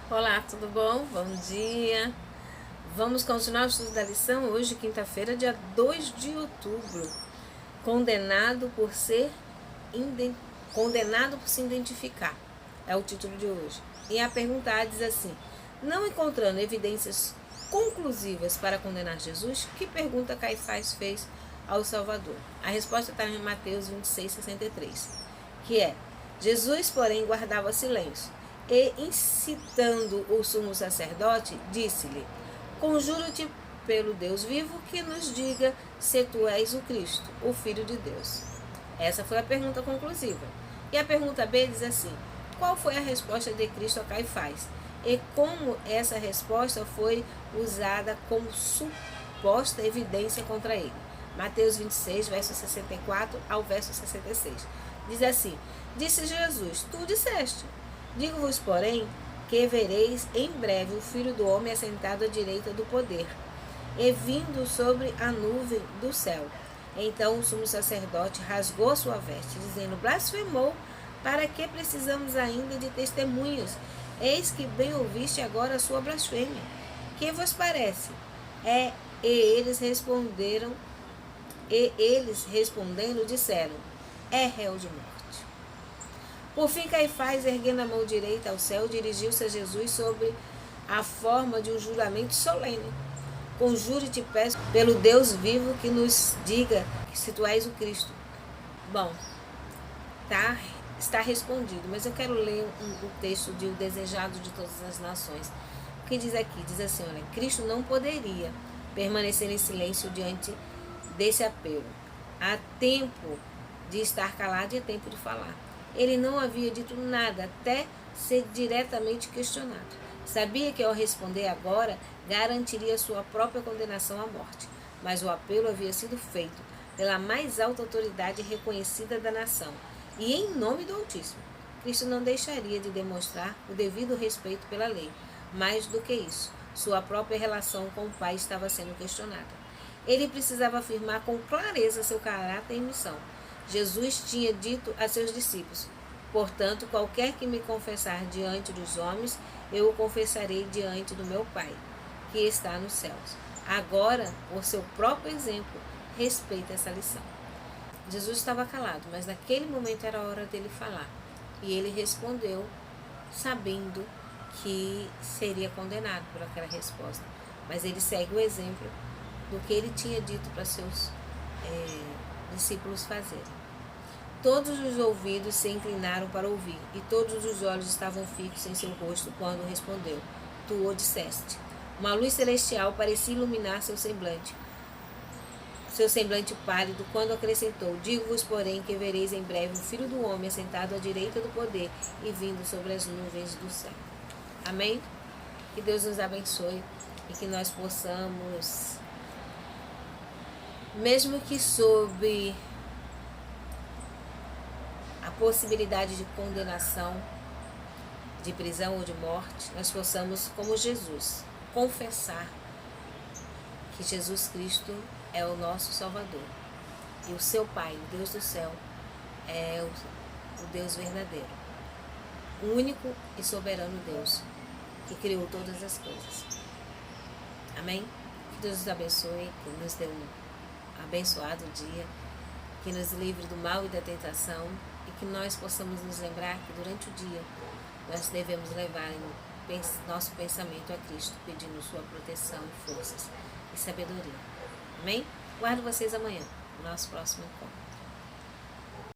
Olá, tudo bom? Bom dia! Vamos continuar o estudo da lição hoje, quinta-feira, dia 2 de outubro. Condenado por ser condenado por se identificar. É o título de hoje. E a pergunta A diz assim: não encontrando evidências conclusivas para condenar Jesus, que pergunta Caifás fez ao Salvador? A resposta está em Mateus 26:63, que é: Jesus, porém, guardava silêncio e, incitando o sumo sacerdote, disse-lhe: conjuro-te pelo Deus vivo que nos diga se tu és o Cristo, o Filho de Deus. Essa foi a pergunta conclusiva. E a pergunta B diz assim: qual foi a resposta de Cristo a Caifás? E como essa resposta foi usada como suposta evidência contra ele? Mateus 26, verso 64 ao verso 66. Diz assim: disse Jesus: tu disseste. Digo-vos, porém, que vereis em breve o Filho do Homem assentado à direita do poder, e vindo sobre a nuvem do céu. Então o sumo sacerdote rasgou sua veste, dizendo: blasfemou, para que precisamos ainda de testemunhas? Eis que bem ouviste agora a sua blasfêmia. Que vos parece? E eles respondendo disseram: é réu de morte. Por fim, Caifás, erguendo a mão direita ao céu, dirigiu-se a Jesus sob a forma de um juramento solene: conjuro-te, peço, pelo Deus vivo, que nos diga se tu és o Cristo. Bom, está respondido, mas eu quero ler o texto de O Desejado de Todas as Nações. O que diz aqui? Diz assim: olha, Cristo não poderia permanecer em silêncio diante desse apelo. Há tempo de estar calado e há tempo de falar. Ele não havia dito nada até ser diretamente questionado. Sabia que ao responder agora, garantiria sua própria condenação à morte. Mas o apelo havia sido feito pela mais alta autoridade reconhecida da nação e em nome do Altíssimo. Cristo não deixaria de demonstrar o devido respeito pela lei. Mais do que isso, sua própria relação com o Pai estava sendo questionada. Ele precisava afirmar com clareza seu caráter e missão. Jesus tinha dito a seus discípulos: portanto, qualquer que me confessar diante dos homens, eu o confessarei diante do meu Pai, que está nos céus. Agora, por seu próprio exemplo, respeita essa lição. Jesus estava calado, mas naquele momento era a hora dele falar. E ele respondeu, sabendo que seria condenado por aquela resposta. Mas ele segue o exemplo do que ele tinha dito para seus discípulos fazerem. Todos os ouvidos se inclinaram para ouvir, e todos os olhos estavam fixos em seu rosto quando respondeu: tu o disseste. Uma luz celestial parecia iluminar seu semblante pálido, quando acrescentou: digo-vos, porém, que vereis em breve o Filho do Homem assentado à direita do poder e vindo sobre as nuvens do céu. Amém? Que Deus nos abençoe e que nós possamos, mesmo que sob a possibilidade de condenação, de prisão ou de morte, nós possamos, como Jesus, confessar que Jesus Cristo é o nosso Salvador e o seu Pai, o Deus do céu, é o Deus verdadeiro, o único e soberano Deus que criou todas as coisas. Amém? Que Deus nos abençoe, que nos dê um abençoado dia, que nos livre do mal e da tentação, e que nós possamos nos lembrar que durante o dia nós devemos levar nosso pensamento a Cristo, pedindo sua proteção, forças e sabedoria. Amém? Guardo vocês amanhã, no nosso próximo encontro.